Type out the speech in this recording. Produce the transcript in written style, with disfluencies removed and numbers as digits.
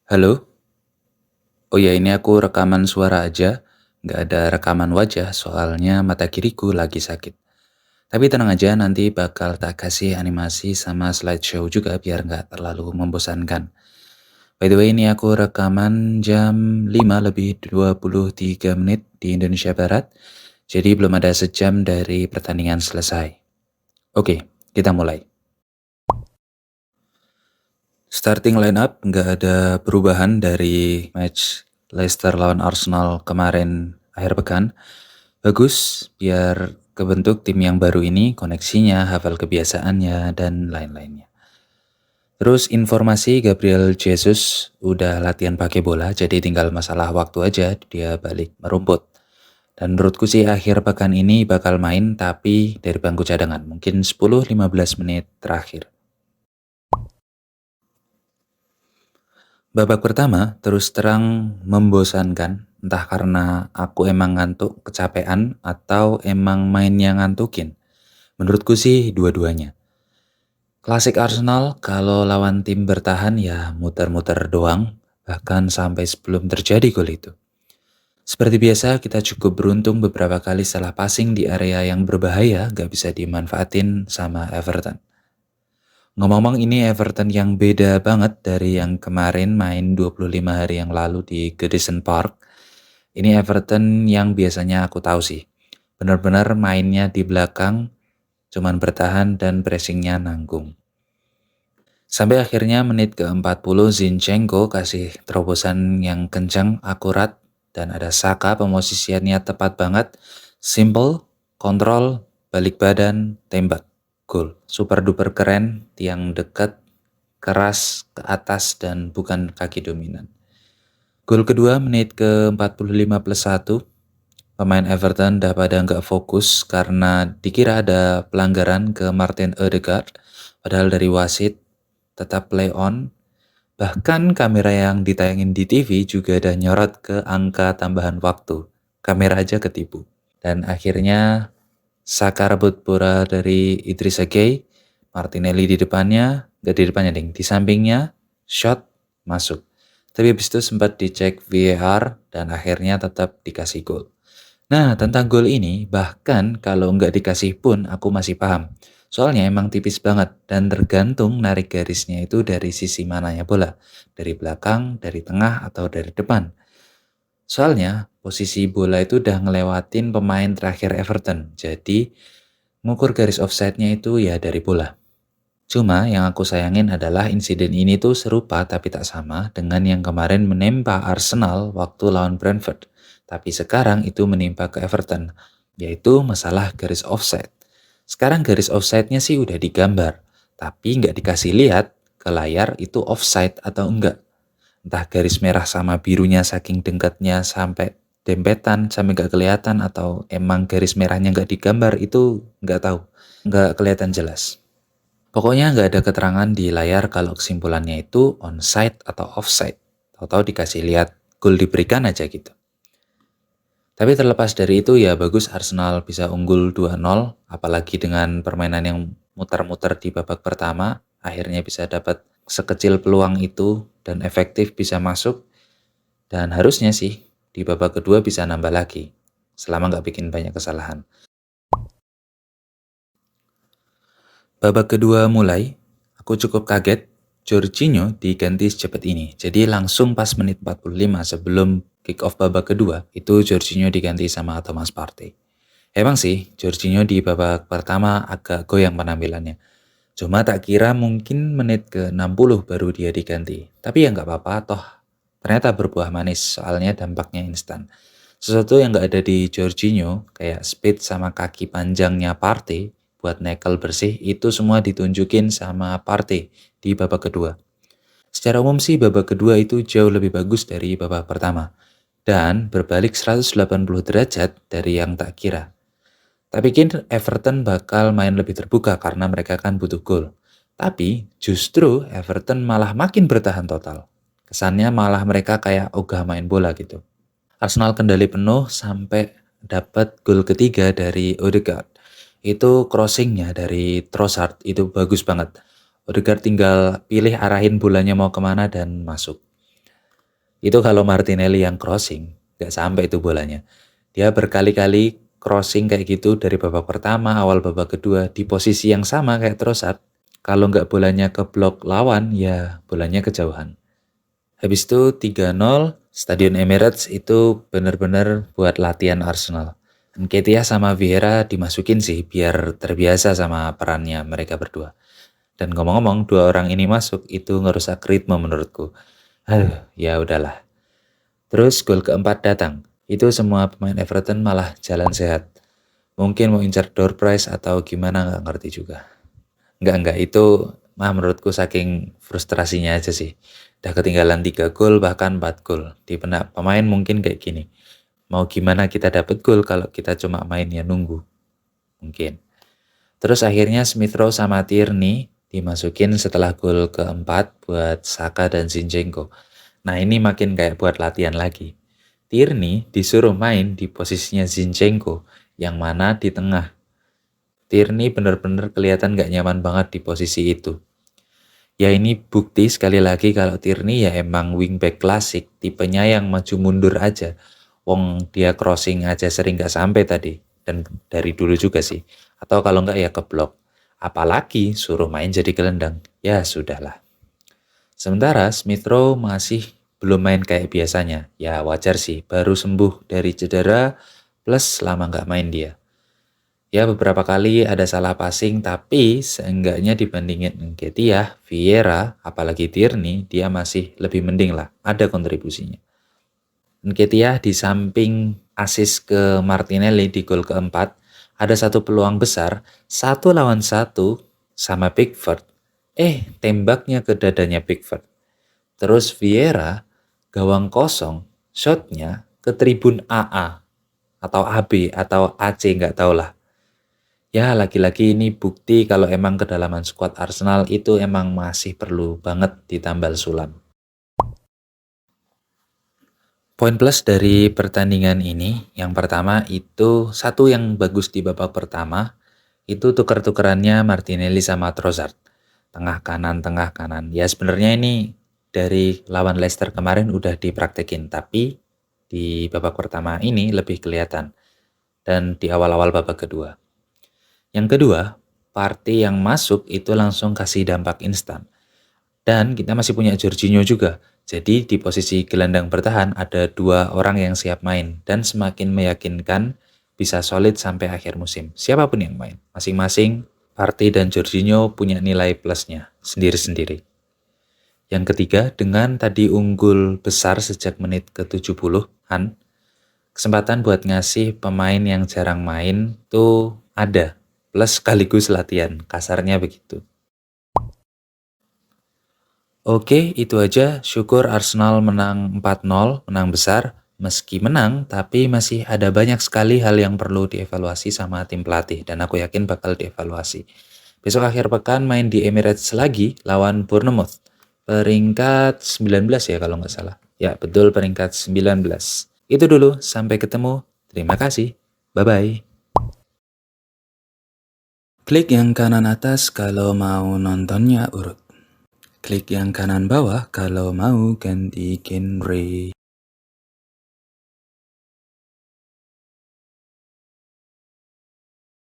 Halo? Oh ya, ini aku rekaman suara aja, nggak ada rekaman wajah soalnya mata kiriku lagi sakit. Tapi tenang aja, nanti bakal tak kasih animasi sama slideshow juga biar nggak terlalu membosankan. By the way, ini aku rekaman jam 5 lebih 23 menit di Indonesia Barat, jadi belum ada sejam dari pertandingan selesai. Oke, kita mulai. Starting lineup nggak ada perubahan dari match Leicester lawan Arsenal kemarin akhir pekan. Bagus, biar kebentuk tim yang baru ini, koneksinya, hafal kebiasaannya, dan lain-lainnya. Terus informasi Gabriel Jesus udah latihan pakai bola, jadi tinggal masalah waktu aja dia balik merumput. Dan menurutku sih akhir pekan ini bakal main tapi dari bangku cadangan, mungkin 10-15 menit terakhir. Babak pertama terus terang membosankan, entah karena aku emang ngantuk kecapean atau emang mainnya ngantukin. Menurutku sih dua-duanya. Klasik Arsenal kalau lawan tim bertahan ya muter-muter doang, bahkan sampai sebelum terjadi gol itu. Seperti biasa kita cukup beruntung beberapa kali salah passing di area yang berbahaya gak bisa dimanfaatin sama Everton. Ngomong-ngomong ini Everton yang beda banget dari yang kemarin main 25 hari yang lalu di Goodison Park. Ini Everton yang biasanya aku tahu sih. Benar-benar mainnya di belakang, cuman bertahan dan pressingnya nanggung. Sampai akhirnya menit ke-40 Zinchenko kasih terobosan yang kencang, akurat, dan ada Saka pemosisiannya tepat banget. Simple, kontrol, balik badan, tembak. Gol. Super duper keren, tiang dekat, keras, ke atas, dan bukan kaki dominan. Gol kedua menit ke-45 plus 1. Pemain Everton dah pada nggak fokus karena dikira ada pelanggaran ke Martin Odegaard. Padahal dari wasit tetap play on. Bahkan kamera yang ditayangin di TV juga udah nyorot ke angka tambahan waktu. Kamera aja ketipu. Dan akhirnya Saka rebut bola dari Idrissa Gueye. Martinelli di depannya, gak di depannya ding, di sampingnya, shot, masuk. Tapi habis itu sempat dicek VAR dan akhirnya tetap dikasih gol. Nah, tentang gol ini, bahkan kalau nggak dikasih pun aku masih paham. Soalnya emang tipis banget dan tergantung narik garisnya itu dari sisi mananya bola. Dari belakang, dari tengah, atau dari depan. Soalnya posisi bola itu udah ngelewatin pemain terakhir Everton. Jadi ngukur garis offside-nya itu ya dari bola. Cuma yang aku sayangin adalah insiden ini tuh serupa tapi tak sama dengan yang kemarin menimpa Arsenal waktu lawan Brentford. Tapi sekarang itu menimpa ke Everton, yaitu masalah garis offside. Sekarang garis offside-nya sih udah digambar, tapi nggak dikasih lihat ke layar itu offside atau enggak. Entah garis merah sama birunya saking dekatnya sampai dempetan sampai nggak kelihatan atau emang garis merahnya nggak digambar itu nggak tahu, nggak kelihatan jelas. Pokoknya nggak ada keterangan di layar kalau kesimpulannya itu onside atau offside. Tahu-tahu dikasih lihat gol diberikan aja gitu. Tapi terlepas dari itu ya bagus Arsenal bisa unggul 2-0, apalagi dengan permainan yang muter-muter di babak pertama, akhirnya bisa dapat sekecil peluang itu dan efektif bisa masuk. Dan harusnya sih di babak kedua bisa nambah lagi, selama nggak bikin banyak kesalahan. Babak kedua mulai, aku cukup kaget Jorginho diganti secepat ini. Jadi langsung pas menit 45 sebelum kick off babak kedua, itu Jorginho diganti sama Thomas Partey. Emang sih, Jorginho di babak pertama agak goyang penampilannya. Cuma tak kira mungkin menit ke-60 baru dia diganti. Tapi ya nggak apa-apa toh. Ternyata berbuah manis, soalnya dampaknya instan. Sesuatu yang nggak ada di Jorginho, kayak speed sama kaki panjangnya Partey, buat nekel bersih, itu semua ditunjukin sama Partey di babak kedua. Secara umum sih babak kedua itu jauh lebih bagus dari babak pertama. Dan berbalik 180 derajat dari yang tak kira. Tak pikir Everton bakal main lebih terbuka karena mereka kan butuh gol. Tapi justru Everton malah makin bertahan total. Kesannya malah mereka kayak ogah main bola gitu. Arsenal kendali penuh sampai dapat gol ketiga dari Odegaard. Itu crossingnya dari Trossard itu bagus banget. Odegaard tinggal pilih arahin bolanya mau kemana dan masuk. Itu kalau Martinelli yang crossing, nggak sampai itu bolanya. Dia berkali-kali crossing kayak gitu dari babak pertama, awal babak kedua, di posisi yang sama kayak Trossard. Kalau nggak bolanya ke blok lawan, ya bolanya kejauhan. Habis itu 3-0, Stadion Emirates itu benar-benar buat latihan Arsenal. Nketiah sama Vieira dimasukin sih biar terbiasa sama perannya mereka berdua. Dan ngomong-ngomong, dua orang ini masuk itu ngerusak ritme menurutku. Aduh, ya udahlah. Terus gol keempat datang. Itu semua pemain Everton malah jalan sehat. Mungkin mau incar door prize atau gimana nggak ngerti juga. Enggak, itu menurutku saking frustrasinya aja sih. Udah ketinggalan 3 gol bahkan 4 gol. Di benak pemain mungkin kayak gini. Mau gimana kita dapet gol kalau kita cuma mainnya nunggu. Mungkin. Terus akhirnya Smith Rowe sama Tierney dimasukin setelah gol keempat buat Saka dan Zinchenko. Nah ini makin kayak buat latihan lagi. Tierney disuruh main di posisinya Zinchenko yang mana di tengah. Tierney bener-bener kelihatan gak nyaman banget di posisi itu. Ya ini bukti sekali lagi kalau Tierney ya emang wingback klasik, tipenya yang maju mundur aja. Wong dia crossing aja sering gak sampai tadi, dan dari dulu juga sih. Atau kalau nggak ya ke blok. Apalagi suruh main jadi gelendang, ya sudahlah. Sementara Smith Rowe masih belum main kayak biasanya. Ya wajar sih, baru sembuh dari cedera plus lama nggak main dia. Ya beberapa kali ada salah passing, tapi seenggaknya dibandingin Nketiah, Vieira, apalagi Tierney, dia masih lebih mending lah, ada kontribusinya. Nketiah di samping assist ke Martinelli di gol keempat, ada satu peluang besar, 1 lawan 1 sama Pickford. Tembaknya ke dadanya Pickford. Terus Vieira, gawang kosong, shotnya ke tribun AA, atau AB, atau AC, nggak tau lah. Ya, lagi-lagi ini bukti kalau emang kedalaman skuad Arsenal itu emang masih perlu banget ditambal sulam. Poin plus dari pertandingan ini, yang pertama itu satu yang bagus di babak pertama, itu tuker-tukerannya Martinelli sama Trossard. Tengah kanan. Ya sebenarnya ini dari lawan Leicester kemarin udah dipraktekin, tapi di babak pertama ini lebih kelihatan. Dan di awal-awal babak kedua. Yang kedua, Partey yang masuk itu langsung kasih dampak instan. Dan kita masih punya Jorginho juga. Jadi di posisi gelandang bertahan ada 2 orang yang siap main dan semakin meyakinkan bisa solid sampai akhir musim. Siapapun yang main, masing-masing Partey dan Jorginho punya nilai plusnya sendiri-sendiri. Yang ketiga, dengan tadi unggul besar sejak menit ke-70-an, kesempatan buat ngasih pemain yang jarang main tuh ada. Plus sekaligus latihan, kasarnya begitu. Oke, itu aja. Syukur Arsenal menang 4-0, menang besar. Meski menang, tapi masih ada banyak sekali hal yang perlu dievaluasi sama tim pelatih. Dan aku yakin bakal dievaluasi. Besok akhir pekan main di Emirates lagi lawan Bournemouth. Peringkat 19 ya kalau nggak salah. Ya, betul peringkat 19. Itu dulu, sampai ketemu. Terima kasih. Bye-bye. Klik yang kanan atas kalau mau nontonnya urut. Klik yang kanan bawah kalau mau ganti genre.